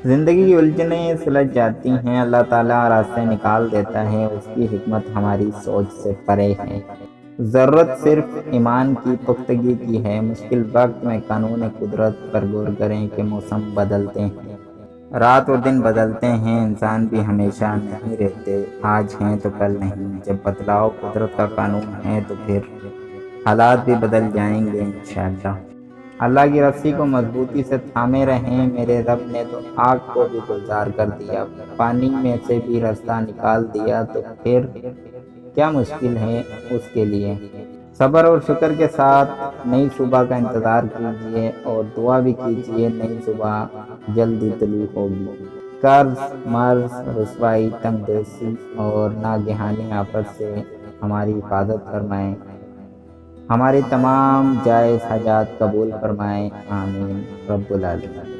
زندگی کی الجھنیں سلجھ جاتی ہیں، اللہ تعالیٰ راستے نکال دیتا ہے، اس کی حکمت ہماری سوچ سے پرے ہے۔ ضرورت صرف ایمان کی پختگی کی ہے۔ مشکل وقت میں قانون قدرت پر غور کریں کہ موسم بدلتے ہیں، رات اور دن بدلتے ہیں، انسان بھی ہمیشہ نہیں رہتے، آج ہیں تو کل نہیں۔ جب بدلاؤ قدرت کا قانون ہے تو پھر حالات بھی بدل جائیں گے انشاءاللہ۔ اللہ کی رسی کو مضبوطی سے تھامے رہیں۔ میرے رب نے تو آگ کو بھی گلزار کر دیا، پانی میں سے بھی راستہ نکال دیا، تو پھر کیا مشکل ہے اس کے لیے۔ صبر اور شکر کے ساتھ نئی صبح کا انتظار کیجیے اور دعا بھی کیجیے، نئی صبح جلدی طلوع ہوگی۔ قرض، مرض، رسوائی، تنگ دستی اور ناگہانی آفت سے ہماری حفاظت فرمائیں، ہماری تمام جائز حاجات قبول فرمائیں، آمین رب العالمین۔